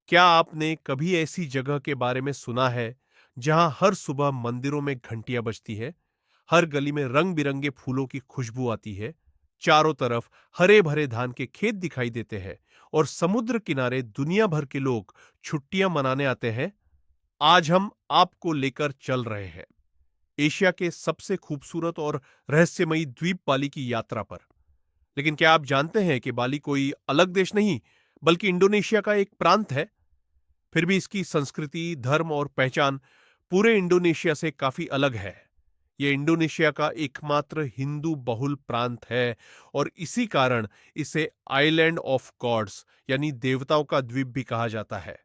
क्या आपने कभी ऐसी जगह के बारे में सुना है जहां हर सुबह मंदिरों में घंटियां बजती है, हर गली में रंग बिरंगे फूलों की खुशबू आती है, चारों तरफ हरे भरे धान के खेत दिखाई देते हैं और समुद्र किनारे दुनिया भर के लोग छुट्टियां मनाने आते हैं? आज हम आपको लेकर चल रहे हैं एशिया के सबसे खूबसूरत और रहस्यमयी द्वीप बाली की यात्रा पर। लेकिन क्या आप जानते हैं कि बाली कोई अलग देश नहीं, बल्कि इंडोनेशिया का एक प्रांत है? फिर भी इसकी संस्कृति, धर्म और पहचान पूरे इंडोनेशिया से काफी अलग है। यह इंडोनेशिया का एकमात्र हिंदू बहुल प्रांत है और इसी कारण इसे आइलैंड ऑफ गॉड्स यानी देवताओं का द्वीप भी कहा जाता है।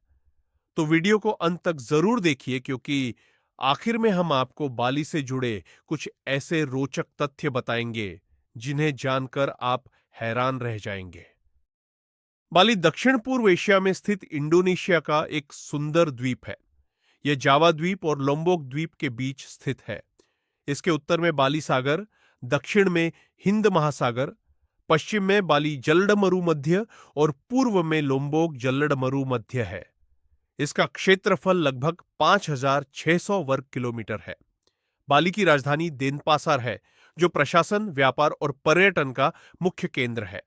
तो वीडियो को अंत तक जरूर देखिए, क्योंकि आखिर में हम आपको बाली से जुड़े कुछ ऐसे रोचक तथ्य बताएंगे जिन्हें जानकर आप हैरान रह जाएंगे। बाली दक्षिण पूर्व एशिया में स्थित इंडोनेशिया का एक सुंदर द्वीप है। यह जावा द्वीप और लोम्बोक द्वीप के बीच स्थित है। इसके उत्तर में बाली सागर, दक्षिण में हिंद महासागर, पश्चिम में बाली जलडमरू मध्य और पूर्व में लोम्बोक जलडमरू मध्य है। इसका क्षेत्रफल लगभग 5,600 वर्ग किलोमीटर है। बाली की राजधानी देनपासार है, जो प्रशासन, व्यापार और पर्यटन का मुख्य केंद्र है।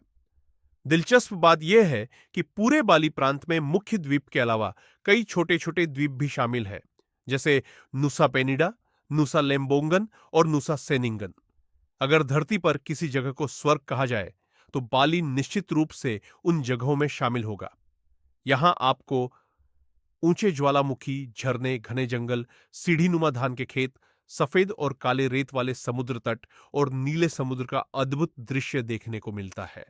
दिलचस्प बात यह है कि पूरे बाली प्रांत में मुख्य द्वीप के अलावा कई छोटे छोटे द्वीप भी शामिल हैं, जैसे नुसा पेनिडा, नुसा लेम्बोंगन और नुसा सेनिंगन। अगर धरती पर किसी जगह को स्वर्ग कहा जाए, तो बाली निश्चित रूप से उन जगहों में शामिल होगा। यहां आपको ऊंचे ज्वालामुखी, झरने, घने जंगल, सीढ़ीनुमा धान के खेत, सफेद और काले रेत वाले समुद्र तट और नीले समुद्र का अद्भुत दृश्य देखने को मिलता है।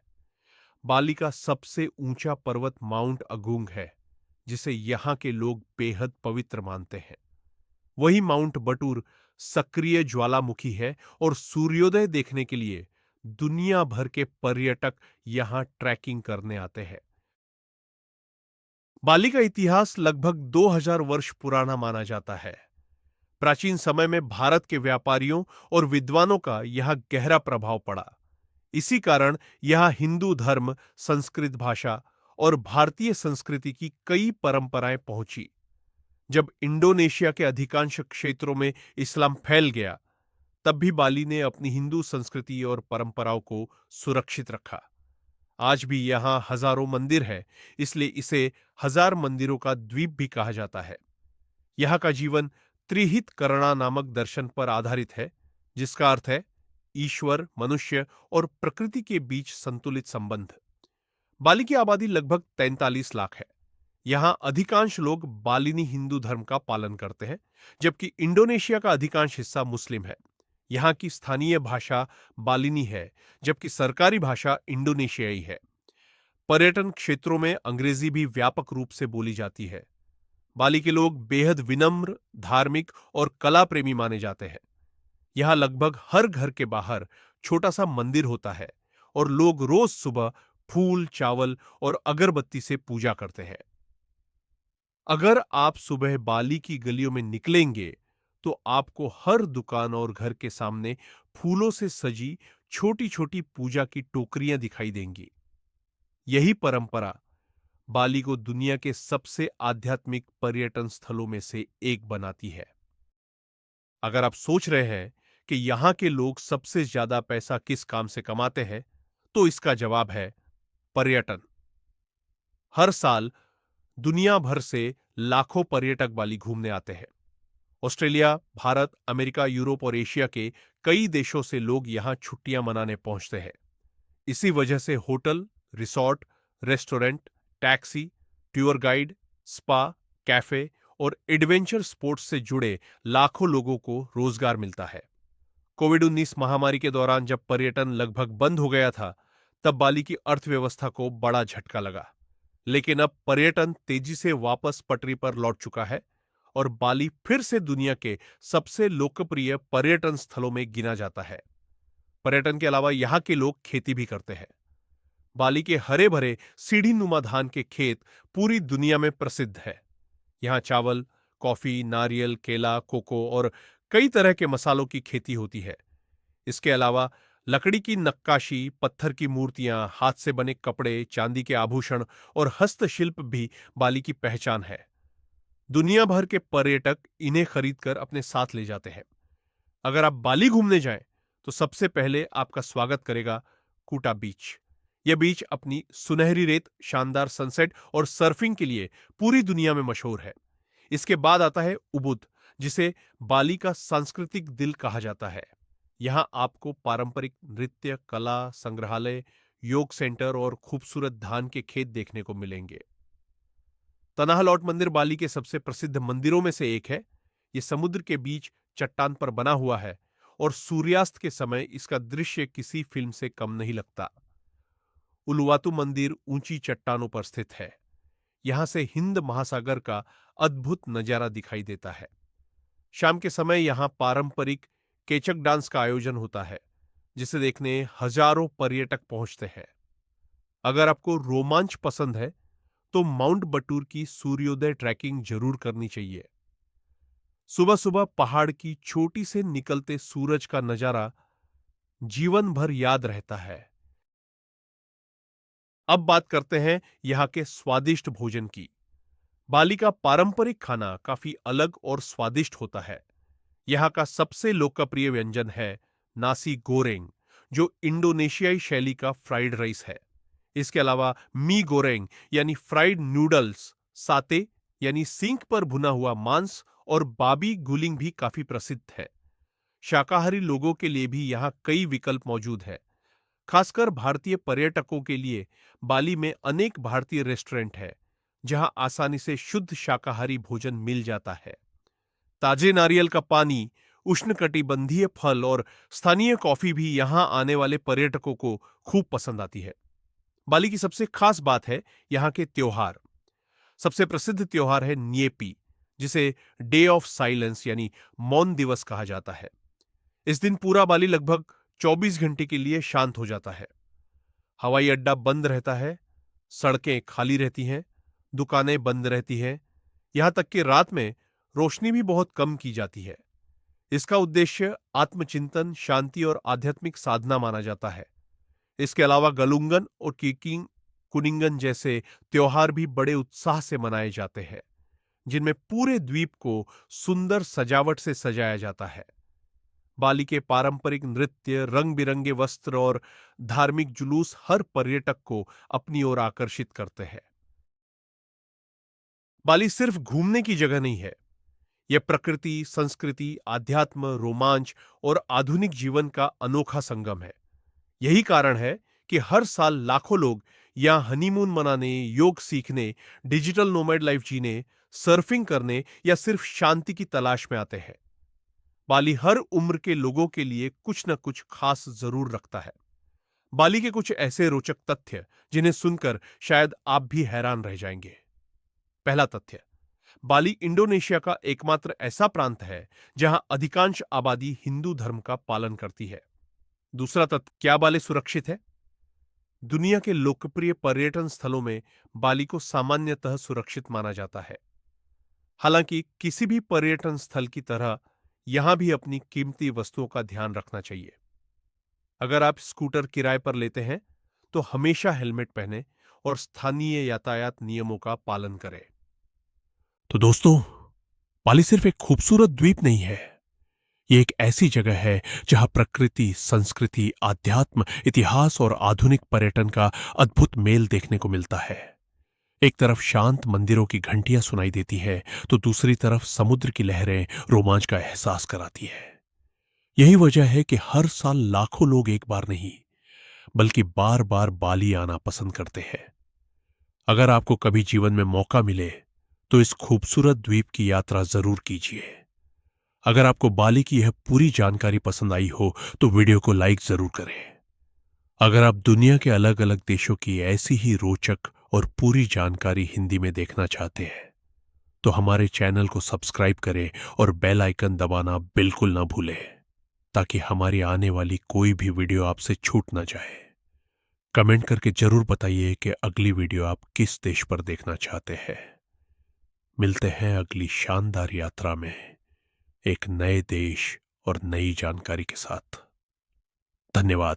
बाली का सबसे ऊंचा पर्वत माउंट अगुंग है, जिसे यहां के लोग बेहद पवित्र मानते हैं। वही माउंट बटूर सक्रिय ज्वालामुखी है और सूर्योदय देखने के लिए दुनिया भर के पर्यटक यहां ट्रैकिंग करने आते हैं। बाली का इतिहास लगभग 2000 वर्ष पुराना माना जाता है। प्राचीन समय में भारत के व्यापारियों और विद्वानों का यहां गहरा प्रभाव पड़ा। इसी कारण यहां हिंदू धर्म, संस्कृत भाषा और भारतीय संस्कृति की कई परंपराएं पहुंची। जब इंडोनेशिया के अधिकांश क्षेत्रों में इस्लाम फैल गया, तब भी बाली ने अपनी हिंदू संस्कृति और परंपराओं को सुरक्षित रखा। आज भी यहां हजारों मंदिर है, इसलिए इसे हजार मंदिरों का द्वीप भी कहा जाता है। यहाँ का जीवन त्रिहित करणा नामक दर्शन पर आधारित है, जिसका अर्थ है ईश्वर, मनुष्य और प्रकृति के बीच संतुलित संबंध। बाली की आबादी लगभग 43 लाख है। यहाँ अधिकांश लोग बालिनी हिंदू धर्म का पालन करते हैं, जबकि इंडोनेशिया का अधिकांश हिस्सा मुस्लिम है। यहाँ की स्थानीय भाषा बालिनी है, जबकि सरकारी भाषा इंडोनेशियाई है। पर्यटन क्षेत्रों में अंग्रेजी भी व्यापक रूप से बोली जाती है। बाली के लोग बेहद विनम्र, धार्मिक और कला प्रेमी माने जाते हैं। यहाँ लगभग हर घर के बाहर छोटा सा मंदिर होता है और लोग रोज सुबह फूल, चावल और अगरबत्ती से पूजा करते हैं। अगर आप सुबह बाली की गलियों में निकलेंगे, तो आपको हर दुकान और घर के सामने फूलों से सजी छोटी छोटी पूजा की टोकरियां दिखाई देंगी। यही परंपरा बाली को दुनिया के सबसे आध्यात्मिक पर्यटन स्थलों में से एक बनाती है। अगर आप सोच रहे हैं कि यहां के लोग सबसे ज्यादा पैसा किस काम से कमाते हैं, तो इसका जवाब है पर्यटन। हर साल दुनिया भर से लाखों पर्यटक बाली घूमने आते हैं। ऑस्ट्रेलिया, भारत, अमेरिका, यूरोप और एशिया के कई देशों से लोग यहां छुट्टियां मनाने पहुंचते हैं। इसी वजह से hotel, resort, restaurant, taxi, tour guide, spa, cafe और एडवेंचर स्पोर्ट्स से जुड़े लाखों लोगों को रोजगार मिलता है। कोविड-19 महामारी के दौरान जब पर्यटन लगभग बंद हो गया था, तब बाली की अर्थव्यवस्था को बड़ा झटका लगा। लेकिन अब पर्यटन तेजी से वापस पटरी पर लौट चुका है और बाली फिर से दुनिया के सबसे लोकप्रिय पर्यटन स्थलों में गिना जाता है। पर्यटन के अलावा यहाँ के लोग खेती भी करते हैं। बाली के हरे भरे सीढ़ी नुमा धान के खेत पूरी दुनिया में प्रसिद्ध है। यहाँ चावल, कॉफी, नारियल, केला, कोको और कई तरह के मसालों की खेती होती है। इसके अलावा लकड़ी की नक्काशी, पत्थर की मूर्तियां, हाथ से बने कपड़े, चांदी के आभूषण और हस्तशिल्प भी बाली की पहचान है। दुनिया भर के पर्यटक इन्हें खरीदकर अपने साथ ले जाते हैं। अगर आप बाली घूमने जाएं, तो सबसे पहले आपका स्वागत करेगा कूटा बीच। यह बीच अपनी सुनहरी रेत, शानदार सनसेट और सर्फिंग के लिए पूरी दुनिया में मशहूर है। इसके बाद आता है उबुद, जिसे बाली का सांस्कृतिक दिल कहा जाता है। यहां आपको पारंपरिक नृत्य, कला, संग्रहालय, योग सेंटर और खूबसूरत धान के खेत देखने को मिलेंगे। तनाह लॉट मंदिर बाली के सबसे प्रसिद्ध मंदिरों में से एक है। यह समुद्र के बीच चट्टान पर बना हुआ है और सूर्यास्त के समय इसका दृश्य किसी फिल्म से कम नहीं लगता। उलुवातु मंदिर ऊंची चट्टानों पर स्थित है। यहां से हिंद महासागर का अद्भुत नजारा दिखाई देता है। शाम के समय यहां पारंपरिक केचक डांस का आयोजन होता है, जिसे देखने हजारों पर्यटक पहुंचते हैं। अगर आपको रोमांच पसंद है, तो माउंट बटूर की सूर्योदय ट्रैकिंग जरूर करनी चाहिए। सुबह सुबह पहाड़ की चोटी से निकलते सूरज का नजारा जीवन भर याद रहता है। अब बात करते हैं यहाँ के स्वादिष्ट भोजन की। बाली का पारंपरिक खाना काफी अलग और स्वादिष्ट होता है। यहाँ का सबसे लोकप्रिय व्यंजन है नासी गोरेंग, जो इंडोनेशियाई शैली का फ्राइड राइस है। इसके अलावा मी गोरेंग यानी फ्राइड नूडल्स, साते यानी सींक पर भुना हुआ मांस और बाबी गुलिंग भी काफी प्रसिद्ध है। शाकाहारी लोगों के लिए भी यहाँ कई विकल्प मौजूद है। खासकर भारतीय पर्यटकों के लिए बाली में अनेक भारतीय रेस्टोरेंट है, जहां आसानी से शुद्ध शाकाहारी भोजन मिल जाता है। ताजे नारियल का पानी, उष्णकटिबंधीय फल और स्थानीय कॉफी भी यहां आने वाले पर्यटकों को खूब पसंद आती है। बाली की सबसे खास बात है यहाँ के त्योहार। सबसे प्रसिद्ध त्योहार है न्येपी, जिसे डे ऑफ साइलेंस यानी मौन दिवस कहा जाता है। इस दिन पूरा बाली लगभग 24 घंटे के लिए शांत हो जाता है। हवाई अड्डा बंद रहता है, सड़कें खाली रहती हैं, दुकानें बंद रहती हैं, यहां तक कि रात में रोशनी भी बहुत कम की जाती है। इसका उद्देश्य आत्मचिंतन, शांति और आध्यात्मिक साधना माना जाता है। इसके अलावा गलुंगन और किकिंग कुनिंगन जैसे त्योहार भी बड़े उत्साह से मनाए जाते हैं, जिनमें पूरे द्वीप को सुंदर सजावट से सजाया जाता है। बाली के पारंपरिक नृत्य, रंग बिरंगे वस्त्र और धार्मिक जुलूस हर पर्यटक को अपनी ओर आकर्षित करते हैं। बाली सिर्फ घूमने की जगह नहीं है। यह प्रकृति, संस्कृति, आध्यात्म, रोमांच और आधुनिक जीवन का अनोखा संगम है। यही कारण है कि हर साल लाखों लोग यहां हनीमून मनाने, योग सीखने, डिजिटल नोमैड लाइफ जीने, सर्फिंग करने या सिर्फ शांति की तलाश में आते हैं। बाली हर उम्र के लोगों के लिए कुछ न कुछ खास जरूर रखता है। बाली के कुछ ऐसे रोचक तथ्य जिन्हें सुनकर शायद आप भी हैरान रह जाएंगे। पहला तथ्य, बाली इंडोनेशिया का एकमात्र ऐसा प्रांत है जहां अधिकांश आबादी हिंदू धर्म का पालन करती है। दूसरा तथ्य, क्या बाली सुरक्षित है? दुनिया के लोकप्रिय पर्यटन स्थलों में बाली को सामान्यतः सुरक्षित माना जाता है। हालांकि किसी भी पर्यटन स्थल की तरह यहां भी अपनी कीमती वस्तुओं का ध्यान रखना चाहिए। अगर आप स्कूटर किराए पर लेते हैं, तो हमेशा हेलमेट पहनें और स्थानीय यातायात नियमों का पालन करें। तो दोस्तों, बाली सिर्फ एक खूबसूरत द्वीप नहीं है। ये एक ऐसी जगह है जहां प्रकृति, संस्कृति, आध्यात्म, इतिहास और आधुनिक पर्यटन का अद्भुत मेल देखने को मिलता है। एक तरफ शांत मंदिरों की घंटियां सुनाई देती है, तो दूसरी तरफ समुद्र की लहरें रोमांच का एहसास कराती है। यही वजह है कि हर साल लाखों लोग एक बार नहीं, बल्कि बार बार बाली आना पसंद करते हैं। अगर आपको कभी जीवन में मौका मिले, तो इस खूबसूरत द्वीप की यात्रा जरूर कीजिए। अगर आपको बाली की यह पूरी जानकारी पसंद आई हो, तो वीडियो को लाइक जरूर करें। अगर आप दुनिया के अलग अलग देशों की ऐसी ही रोचक और पूरी जानकारी हिंदी में देखना चाहते हैं, तो हमारे चैनल को सब्सक्राइब करें और बेल आइकन दबाना बिल्कुल ना भूलें, ताकि हमारी आने वाली कोई भी वीडियो आपसे छूट ना जाए। कमेंट करके जरूर बताइए कि अगली वीडियो आप किस देश पर देखना चाहते हैं। मिलते हैं अगली शानदार यात्रा में, एक नए देश और नई जानकारी के साथ। धन्यवाद।